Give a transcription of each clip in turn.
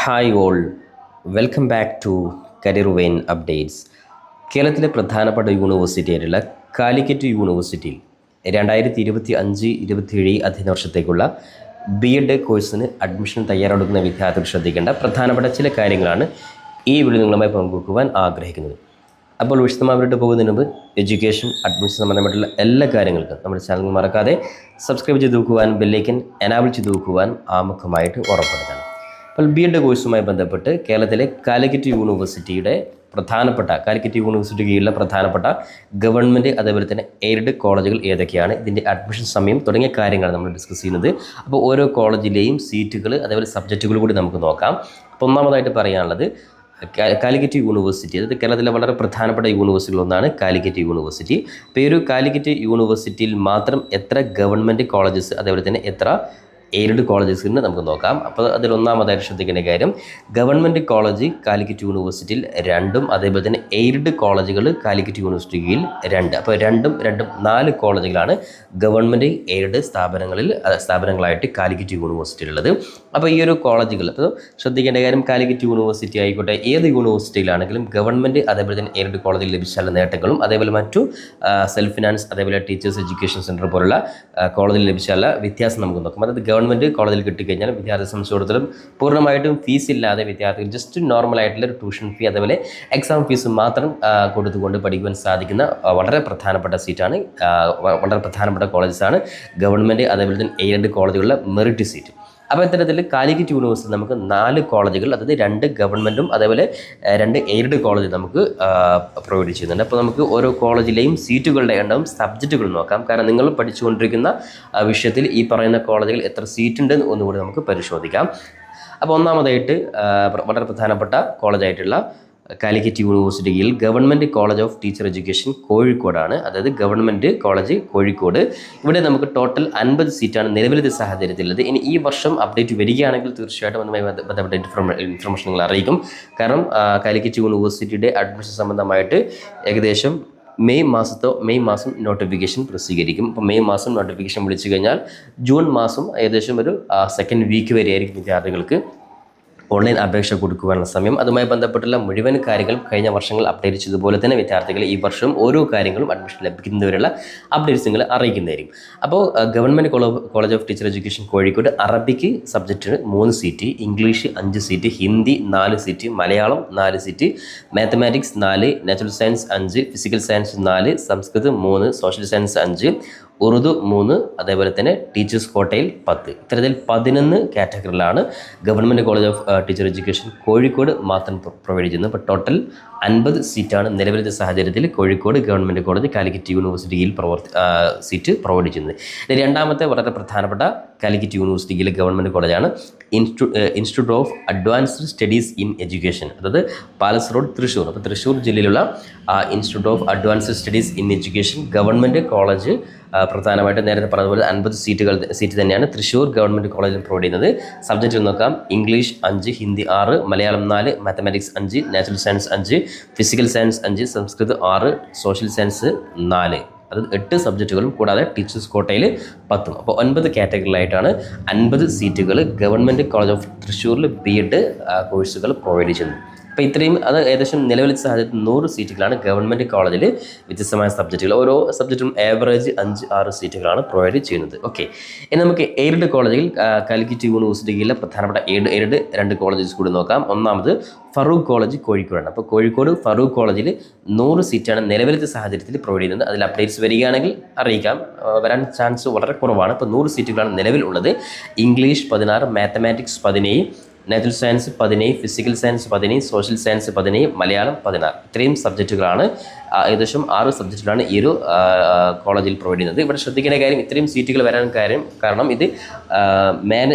Hi all, welcome back to career vein updates. കേരളത്തിലെ പ്രധാനപ്പെട്ട university ആയിട്ടുള്ള കാലിക്കറ്റ് യൂണിവേഴ്സിറ്റിയിൽ 2025-27 അധ്യയന വർഷത്തേക്കുള്ള BEd കോഴ്സിന് അഡ്മിഷൻ തയ്യാറെടുക്കുന്ന വിദ്യാർത്ഥികൾ ശ്രദ്ധിക്കേണ്ട പ്രധാനപ്പെട്ട ചില കാര്യങ്ങളാണ് ഈ വീഡിയോ നിങ്ങളുമായി പങ്കുവെക്കുവാൻ ആഗ്രഹിക്കുന്നത്. അപ്പോൾ വിശദമായിട്ട് പോകുന്നതിന് മുമ്പ് എഡ്യൂക്കേഷൻ അഡ്മിഷൻ സംബന്ധമായിട്ടുള്ള എല്ലാ കാര്യങ്ങൾക്കും നമ്മുടെ ചാനൽ മറക്കാതെ സബ്സ്ക്രൈബ് ചെയ്ത് നോക്കുവാൻ, ബെല്ലൈക്കൻ എനാബിൾ ചെയ്ത് നോക്കുവാൻ ആമുഖമായിട്ട് ഉറപ്പെടുത്തണം. അപ്പോൾ BEd കോഴ്സുമായി ബന്ധപ്പെട്ട് കേരളത്തിലെ കാലിക്കറ്റ് യൂണിവേഴ്സിറ്റിയുടെ കാലിക്കറ്റ് യൂണിവേഴ്സിറ്റി കീഴിലുള്ള പ്രധാനപ്പെട്ട ഗവൺമെൻറ് അതേപോലെ തന്നെ എയ്ഡഡ് കോളേജുകൾ ഏതൊക്കെയാണ്, ഇതിൻ്റെ അഡ്മിഷൻ സമയം തുടങ്ങിയ കാര്യങ്ങളാണ് നമ്മൾ ഡിസ്കസ് ചെയ്യുന്നത്. അപ്പോൾ ഓരോ കോളേജിലെയും സീറ്റുകൾ അതേപോലെ സബ്ജക്റ്റുകൾ കൂടി നമുക്ക് നോക്കാം. അപ്പോൾ ഒന്നാമതായിട്ട് പറയാനുള്ളത് കാലിക്കറ്റ് യൂണിവേഴ്സിറ്റി, അതായത് കേരളത്തിലെ വളരെ പ്രധാനപ്പെട്ട യൂണിവേഴ്സിറ്റികളൊന്നാണ് കാലിക്കറ്റ് യൂണിവേഴ്സിറ്റി. അപ്പോൾ ഈ ഒരു കാലിക്കറ്റ് യൂണിവേഴ്സിറ്റിയിൽ മാത്രം എത്ര ഗവൺമെൻറ് കോളേജസ് അതേപോലെ തന്നെ എത്ര എയ്ഡഡ് കോളേജസിന് നമുക്ക് നോക്കാം. അപ്പോൾ അതിലൊന്നാമതായിട്ട് ശ്രദ്ധിക്കേണ്ട കാര്യം, ഗവൺമെൻറ് കോളേജ് കാലിക്കറ്റ് യൂണിവേഴ്സിറ്റിയിൽ 2 അതേപോലെ തന്നെ എയ്ഡഡ് കോളേജുകൾ കാലിക്കറ്റ് യൂണിവേഴ്സിറ്റിയിൽ 2. അപ്പോൾ രണ്ടും 4 കോളേജുകളാണ് ഗവൺമെൻറ് എയ്ഡഡ് സ്ഥാപനങ്ങളായിട്ട് കാലിക്കറ്റ് യൂണിവേഴ്സിറ്റിയിലുള്ളത്. അപ്പോൾ ഈ ഒരു കോളേജുകൾ അപ്പോൾ ശ്രദ്ധിക്കേണ്ട കാര്യം, കാലിക്കറ്റ് യൂണിവേഴ്സിറ്റി ആയിക്കോട്ടെ ഏത് യൂണിവേഴ്സിറ്റിയിലാണെങ്കിലും ഗവൺമെൻറ് അതേപോലെ തന്നെ എയ്ഡഡ് കോളേജിൽ ലഭിച്ചാലുള്ള നേട്ടങ്ങളും അതേപോലെ മറ്റു സെൽഫ് ഫിനാൻസ് അതേപോലെ ടീച്ചേഴ്സ് എഡ്യൂക്കേഷൻ സെൻറ്റർ പോലുള്ള കോളേജിൽ ലഭിച്ചാലുള്ള വ്യത്യാസം നമുക്ക് നോക്കാം. അതായത് ഗവൺമെൻറ് കോളേജിൽ കിട്ടിക്കഴിഞ്ഞാൽ വിദ്യാർത്ഥി സംബന്ധിച്ചിടത്തോളം പൂർണ്ണമായിട്ടും ഫീസ് ഇല്ലാതെ വിദ്യാർത്ഥികൾ ജസ്റ്റ് നോർമലായിട്ടുള്ള ഒരു ട്യൂഷൻ ഫീ അതേപോലെ എക്സാം ഫീസ് മാത്രം കൊടുത്തുകൊണ്ട് പഠിക്കുവാൻ സാധിക്കുന്ന വളരെ പ്രധാനപ്പെട്ട സീറ്റാണ്, വളരെ പ്രധാനപ്പെട്ട കോളേജസാണ് ഗവൺമെൻറ് അതേപോലെ തന്നെ എയ്ഡഡ് കോളേജുകളിലെ മെറിറ്റ് സീറ്റ്. അപ്പോൾ ഇത്തരത്തിൽ കാലിക്കറ്റ് യൂണിവേഴ്സിറ്റി നമുക്ക് 4 കോളേജുകൾ, അതായത് 2 ഗവൺമെൻറ്റും അതേപോലെ 2 എയ്ഡഡ് കോളേജ് നമുക്ക് പ്രൊവൈഡ് ചെയ്യുന്നുണ്ട്. അപ്പോൾ നമുക്ക് ഓരോ കോളേജിലെയും സീറ്റുകളുടെ എണ്ണവും സബ്ജക്റ്റുകളും നോക്കാം. കാരണം നിങ്ങൾ പഠിച്ചുകൊണ്ടിരിക്കുന്ന വിഷയത്തിൽ ഈ പറയുന്ന കോളേജുകൾ എത്ര സീറ്റ് ഉണ്ട് ഒന്നുകൂടി നമുക്ക് പരിശോധിക്കാം. അപ്പോൾ ഒന്നാമതായിട്ട് വളരെ പ്രധാനപ്പെട്ട കോളേജായിട്ടുള്ള കാലിക്കറ്റ് യൂണിവേഴ്സിറ്റിയിൽ government college of teacher education കോഴിക്കോടാണ്. അതായത് ഗവൺമെൻറ് കോളേജ് കോഴിക്കോട്. ഇവിടെ നമുക്ക് ടോട്ടൽ 50 സീറ്റാണ് നിലവിലത്തെ സാഹചര്യത്തിലുള്ളത്. ഇനി ഈ വർഷം അപ്ഡേറ്റ് വരികയാണെങ്കിൽ തീർച്ചയായിട്ടും അതുമായി ബന്ധപ്പെട്ട ഇൻഫർമേഷൻ നിങ്ങൾ അറിയിക്കും. കാരണം കാലിക്കറ്റ് യൂണിവേഴ്സിറ്റിയുടെ അഡ്മിഷൻ സംബന്ധമായിട്ട് ഏകദേശം മെയ് മാസം നോട്ടിഫിക്കേഷൻ പ്രസിദ്ധീകരിക്കും. അപ്പോൾ മെയ് മാസം നോട്ടിഫിക്കേഷൻ വിളിച്ചു കഴിഞ്ഞാൽ ജൂൺ മാസം ഏകദേശം ഒരു സെക്കൻഡ് വീക്ക് വരെയായിരിക്കും വിദ്യാർത്ഥികൾക്ക് ഓൺലൈൻ അപേക്ഷ കൊടുക്കുവാനുള്ള സമയം. അതുമായി ബന്ധപ്പെട്ടുള്ള മുഴുവൻ കാര്യങ്ങളും കഴിഞ്ഞ വർഷങ്ങൾ അപ്ഡേറ്റ് ചെയ്തതുപോലെ തന്നെ വിദ്യാർത്ഥികൾ ഈ വർഷം ഓരോ കാര്യങ്ങളും അഡ്മിഷൻ ലഭിക്കുന്നവരുള്ള അപ്ഡേറ്റ്സ് നിങ്ങൾ അറിയിക്കുന്നതായിരിക്കും. അപ്പോൾ government college of teacher education Kozhikode Arabic സബ്ജക്റ്റിന് 3 seat, English 5 seat, Hindi 4 seat, Malayalam 4 seat, mathematics 4, natural science 5, physical science 4, സംസ്കൃതം 3, സോഷ്യൽ സയൻസ് 5, ഉറുദു 3, അതേപോലെ തന്നെ ടീച്ചേഴ്സ് കോട്ടയിൽ 10. ഇത്തരത്തിൽ 11 കാറ്റഗറിയിലാണ് government college of teacher education Kozhikode മാത്രം പ്രൊവൈഡ് ചെയ്യുന്നത്. അപ്പോൾ ടോട്ടൽ 50 സീറ്റാണ് നിലവിലത്തെ സാഹചര്യത്തിൽ കോഴിക്കോട് ഗവൺമെൻറ് കോളേജ് കാലിക്കറ്റ് യൂണിവേഴ്സിറ്റിയിൽ സീറ്റ് പ്രൊവൈഡ് ചെയ്യുന്നത്. രണ്ടാമത്തെ വളരെ പ്രധാനപ്പെട്ട കാലിക്കറ്റ് യൂണിവേഴ്സിറ്റിയിലെ ഗവൺമെൻറ് കോളേജാണ് institute of advanced studies in education, അതായത് പാലസ് റോഡ്, തൃശ്ശൂർ. അപ്പോൾ തൃശ്ശൂർ ജില്ലയിലുള്ള institute of advanced studies in education government college പ്രധാനമായിട്ട് നേരത്തെ പറഞ്ഞതുപോലെ 50 സീറ്റ് തന്നെയാണ് തൃശ്ശൂർ ഗവൺമെൻറ് കോളേജിൽ പ്രൊവൈഡ് ചെയ്യുന്നത്. സബ്ജക്റ്റ് നോക്കാം, English 5, Hindi 6, Malayalam 4, mathematics 5, natural science 5, physical science 5, സംസ്കൃതം 6, സോഷ്യൽ സയൻസ് 4, അതായത് 8 സബ്ജക്റ്റുകളും കൂടാതെ ടീച്ചേഴ്സ് കോട്ടയിൽ 10. അപ്പോൾ 9 കാറ്റഗറിയിലായിട്ടാണ് 50 സീറ്റുകൾ ഗവൺമെൻറ് കോളേജ് ഓഫ് തൃശ്ശൂരിൽ BEd കോഴ്സുകൾ പ്രൊവൈഡ് ചെയ്യുന്നത്. അപ്പോൾ ഇത്രയും അത് ഏകദേശം നിലവിലെ സാഹചര്യത്തിൽ 100 സീറ്റുകളാണ് ഗവൺമെൻറ് കോളേജിൽ വ്യത്യസ്തമായ സബ്ജക്റ്റുകൾ, ഓരോ സബ്ജക്റ്റും ആവറേജ് 5-6 സീറ്റുകളാണ് പ്രൊവൈഡ് ചെയ്യുന്നത്. ഓക്കെ, ഇനി നമുക്ക് എയ്ഡഡ് കോളേജിൽ കാലിക്കറ്റ് യൂണിവേഴ്സിറ്റിയിലെ പ്രധാനപ്പെട്ട എയ്ഡഡ് 2 കോളേജസ് കൂടി നോക്കാം. ഒന്നാമത് ഫറൂഖ് കോളേജ് കോഴിക്കോടാണ്. അപ്പോൾ കോഴിക്കോട് ഫറൂഖ് കോളേജിൽ 100 സീറ്റാണ് നിലവിലത്തെ സാഹചര്യത്തിൽ പ്രൊവൈഡ് ചെയ്യുന്നത്. അതിൽ അപ്ഡേറ്റ്സ് വരികയാണെങ്കിൽ അറിയിക്കാം, വരാൻ ചാൻസ് വളരെ കുറവാണ്. ഇപ്പോൾ 100 സീറ്റുകളാണ് നിലവിലുള്ളത്. English 16, mathematics 17, natural science 17, physical science 17, social science 17, Malayalam 16. ഇത്രയും സബ്ജക്റ്റുകളാണ്, ഏകദേശം 6 സബ്ജക്റ്റുകളാണ് ഈ ഒരു കോളേജിൽ പ്രൊവൈഡ് ചെയ്യുന്നത്. ഇവിടെ ശ്രദ്ധിക്കേണ്ട കാര്യം, ഇത്രയും സീറ്റുകൾ വരാൻ കാരണം ഇത്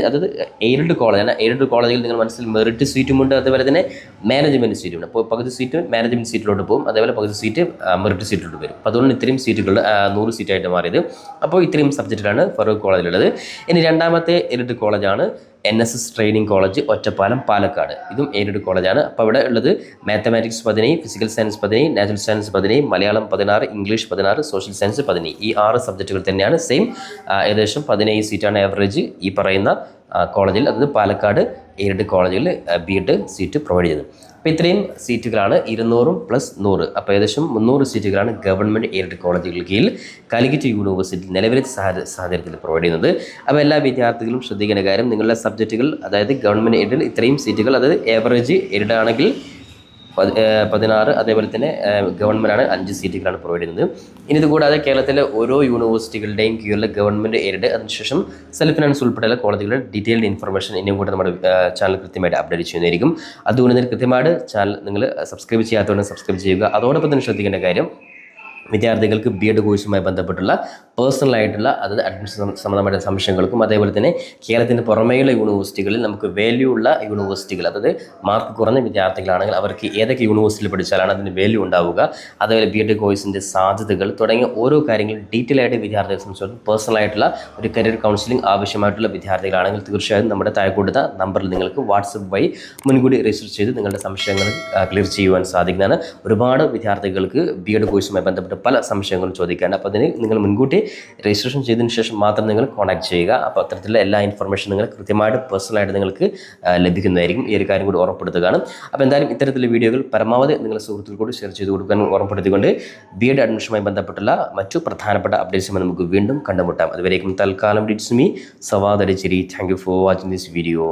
അതായത് എയ്ഡഡ് കോളേജാണ്. എയ്ഡഡ് കോളേജിൽ നിങ്ങൾ മനസ്സിൽ മെറിറ്റ് സീറ്റുമുണ്ട്, അതുപോലെ തന്നെ മാനേജ്മെൻറ്റ് സീറ്റുമുണ്ട്. അപ്പോൾ പകുതി സീറ്റ് മാനേജ്മെൻറ്റ് സീറ്റിലോട്ട് പോകും, അതേപോലെ പകുതി സീറ്റ് മെറിറ്റ് സീറ്റിലോട്ട് വരും. അപ്പോൾ അതുകൊണ്ട് ഇത്രയും സീറ്റുകൾ 100 സീറ്റായിട്ട് മാറിയത്. അപ്പോൾ ഇത്രയും സബ്ജക്റ്റിലാണ് ഫറൂഖ് കോളേജിലുള്ളത്. ഇനി രണ്ടാമത്തെ എയ്ഡഡ് കോളേജാണ് NSS training college Ottapalam Palakkad. ഇതും എയ്ഡഡ് കോളേജാണ്. അപ്പോൾ അവിടെ ഉള്ളത് mathematics 17, physical science 17, natural science 17, 17, Malayalam 16, English 16, social science 17. ഈ 6 സബ്ജക്റ്റുകൾ തന്നെയാണ് സെയിം. ഏകദേശം 17 സീറ്റാണ് ആവറേജ് ഈ പറയുന്ന കോളേജിൽ, അതായത് പാലക്കാട് എയ്ഡഡ് കോളേജിൽ ബി.എഡ് സീറ്റ് പ്രൊവൈഡ് ചെയ്യുന്നത്. അപ്പോൾ ഇത്രയും സീറ്റുകളാണ് 200 + 100, അപ്പോൾ ഏകദേശം 300 സീറ്റുകളാണ് ഗവൺമെൻറ് എയ്ഡഡ് കോളേജുകൾക്ക് കീഴിൽ കാലിക്കറ്റ് യൂണിവേഴ്സിറ്റി നിലവിലെ സാഹചര്യത്തിൽ പ്രൊവൈഡ് ചെയ്യുന്നത്. അപ്പോൾ എല്ലാ വിദ്യാർത്ഥികളും ശ്രദ്ധിക്കേണ്ട കാര്യം, നിങ്ങളുടെ സബ്ജക്റ്റുകൾ അതായത് ഗവൺമെൻറ് എയ്ഡഡ് ഇത്രയും സീറ്റുകൾ, അതായത് ആവറേജ് എയ്ഡഡ് ആണെങ്കിൽ 16, അതേപോലെ തന്നെ ഗവൺമെൻറ് ആണ് 5 സീറ്റുകളാണ് പ്രൊവൈഡ് ചെയ്യുന്നത്. ഇനി ഇതുകൂടാതെ കേരളത്തിലെ ഓരോ യൂണിവേഴ്സിറ്റികളുടെയും കീഴിലെ ഗവൺമെൻറ് എയ്ഡഡ്, അതിനുശേഷം സെൽഫ് ഫിനാൻസ് ഉൾപ്പെടെയുള്ള കോളേജുകളുടെ ഡീറ്റെയിൽഡ് ഇൻഫർമേഷൻ ഇനിയും കൂടെ നമ്മുടെ ചാനൽ കൃത്യമായിട്ട് അപ്ഡേറ്റ് ചെയ്യുന്നതായിരിക്കും. അതുകൊണ്ട് തന്നെ കൃത്യമായിട്ട് ചാനൽ നിങ്ങൾ സബ്സ്ക്രൈബ് ചെയ്യാത്തതുകൊണ്ട് സബ്സ്ക്രൈബ് ചെയ്യുക. അതോടൊപ്പം തന്നെ ശ്രദ്ധിക്കേണ്ട കാര്യം, വിദ്യാർത്ഥികൾക്ക് ബി.എഡ് കോഴ്സുമായി ബന്ധപ്പെട്ടുള്ള പേഴ്സണലായിട്ടുള്ള, അതായത് അഡ്മിഷൻ സംബന്ധമായ സംശയങ്ങൾക്കും, അതേപോലെ തന്നെ കേരളത്തിന് പുറമേയുള്ള യൂണിവേഴ്സിറ്റികളിൽ നമുക്ക് വാല്യൂ ഉള്ള യൂണിവേഴ്സിറ്റികൾ, അതായത് മാർക്ക് കുറഞ്ഞ വിദ്യാർത്ഥികളാണെങ്കിൽ അവർക്ക് ഏതൊക്കെ യൂണിവേഴ്സിറ്റിയിൽ പഠിച്ചാലാണ് അതിന് വാല്യൂ ഉണ്ടാവുക, അതേപോലെ ബി.എഡ് കോഴ്സിൻ്റെ സാധ്യതകൾ തുടങ്ങിയ ഓരോ കാര്യങ്ങളും ഡീറ്റെയിൽ ആയിട്ട് വിദ്യാർത്ഥികളെ സംബന്ധിച്ചിടത്തോളം പേഴ്സണലായിട്ടുള്ള ഒരു കരിയർ കൗൺസിലിംഗ് ആവശ്യമായിട്ടുള്ള വിദ്യാർത്ഥികളാണെങ്കിൽ തീർച്ചയായും നമ്മുടെ താഴെ കൊടുത്ത നമ്പറിൽ നിങ്ങൾക്ക് വാട്സപ്പ് വഴി മുൻകൂടി രജിസ്റ്റർ ചെയ്ത് നിങ്ങളുടെ സംശയങ്ങൾ ക്ലിയർ ചെയ്യുവാൻ സാധിക്കുന്നതാണ്. ഒരുപാട് വിദ്യാർത്ഥികൾക്ക് ബി.എഡ് കോഴ്സുമായി ബന്ധപ്പെട്ട് പല സംശയങ്ങളും ചോദിക്കാണ്ട്. അപ്പോൾ അതിന് നിങ്ങൾ മുൻകൂട്ടി രജിസ്ട്രേഷൻ ചെയ്തതിന് ശേഷം മാത്രം നിങ്ങൾ കോൺടാക്ട് ചെയ്യുക. അപ്പോൾ അത്തരത്തിലുള്ള എല്ലാ ഇൻഫർമേഷനും നിങ്ങൾ കൃത്യമായിട്ട് പേഴ്സണലായിട്ട് നിങ്ങൾക്ക് ലഭിക്കുന്നതായിരിക്കും. ഈ ഒരു കാര്യം കൂടി ഓർമ്മപ്പെടുത്തുകയാണ്. അപ്പോൾ എന്തായാലും ഇത്തരത്തിലുള്ള വീഡിയോകൾ പരമാവധി നിങ്ങളുടെ സുഹൃത്തുക്കൾ കൂടി ഷെയർ ചെയ്ത് കൊടുക്കാൻ ഓർമ്മപ്പെടുത്തിക്കൊണ്ട് ബി.എഡ് അഡ്മിഷനുമായി ബന്ധപ്പെട്ടുള്ള മറ്റു പ്രധാനപ്പെട്ട അപ്ഡേറ്റ്സുമായി നമുക്ക് വീണ്ടും കണ്ടുമുട്ടാം. അതുവരേക്കും തൽക്കാലം it's me Sawad Arichiri. Thank you for watching this video.